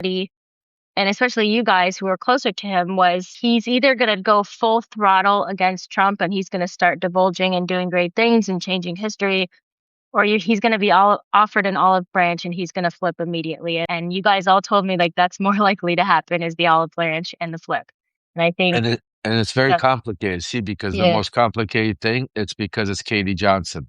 and especially you guys who are closer to him, was he's either going to go full throttle against Trump and he's going to start divulging and doing great things and changing history, or he's going to be all offered an olive branch and he's going to flip immediately. And you guys all told me like that's more likely to happen is the olive branch and the flip. And I think And it's very that, complicated. See, because the yeah, most complicated thing, it's because it's Katie Johnson.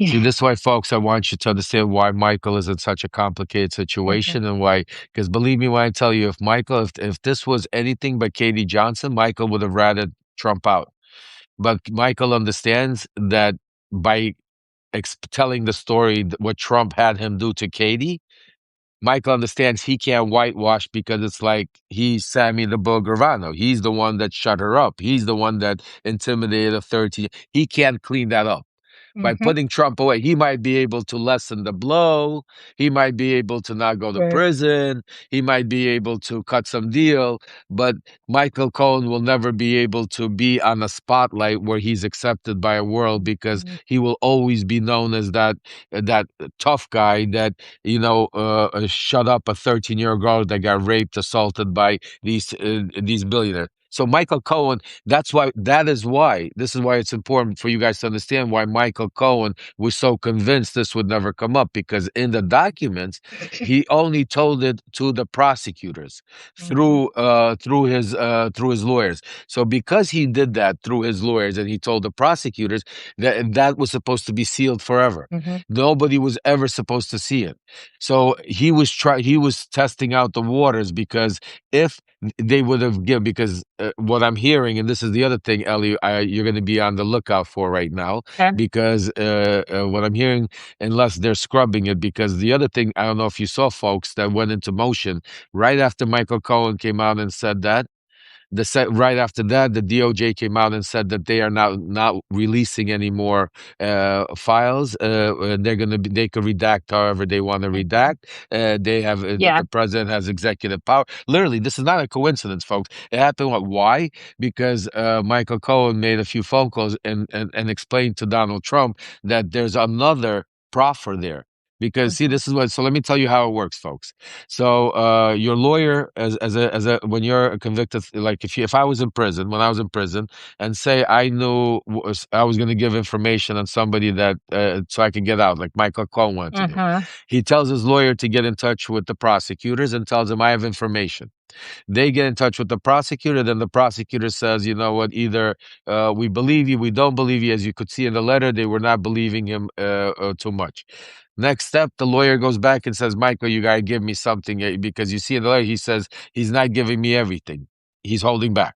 See, yeah, this is why, folks, I want you to understand why Michael is in such a complicated mhm, situation and why, because believe me when I tell you, if Michael, if this was anything but Katie Johnson, Michael would have ratted Trump out. But Michael understands that by telling the story, what Trump had him do to Katie, Michael understands he can't whitewash because it's like he's Sammy the Bull Gravano. He's the one that shut her up. He's the one that intimidated a 13. He can't clean that up. By mhm, putting Trump away, he might be able to lessen the blow. He might be able to not go to right, prison. He might be able to cut some deal. But Michael Cohen will never be able to be on a spotlight where he's accepted by a world because mhm, he will always be known as that tough guy that shut up a 13-year-old girl that got raped, assaulted by these billionaires. So Michael Cohen, this is why it's important for you guys to understand why Michael Cohen was so convinced this would never come up, because in the documents, he only told it to the prosecutors mhm, through his lawyers. So because he did that through his lawyers and he told the prosecutors, that was supposed to be sealed forever. mhm, Nobody was ever supposed to see it. So he was testing out the waters, because if they would have given, because what I'm hearing, and this is the other thing, Ellie, you're going to be on the lookout for right now, yeah, because what I'm hearing, unless they're scrubbing it, because the other thing, I don't know if you saw, folks, that went into motion right after Michael Cohen came out and said that. Right after that, the DOJ came out and said that they are not releasing any more files. They could redact however they want to mhm, redact. They have yeah, the president has executive power. Literally, this is not a coincidence, folks. It happened. Why? Because Michael Cohen made a few phone calls and explained to Donald Trump that there's another proffer there. Because see, mhm, this is what. So let me tell you how it works, folks. So your lawyer, as a when you're convicted, like if I was in prison, when I was in prison, and say I knew I was going to give information on somebody that so I could get out, like Michael Cohen wanted to do. mhm, He tells his lawyer to get in touch with the prosecutors and tells them I have information. They get in touch with the prosecutor. Then the prosecutor says, you know what, either we believe you, we don't believe you. As you could see in the letter, they were not believing him too much. Next step, the lawyer goes back and says, Michael, you got to give me something, because you see in the letter, he says he's not giving me everything. He's holding back.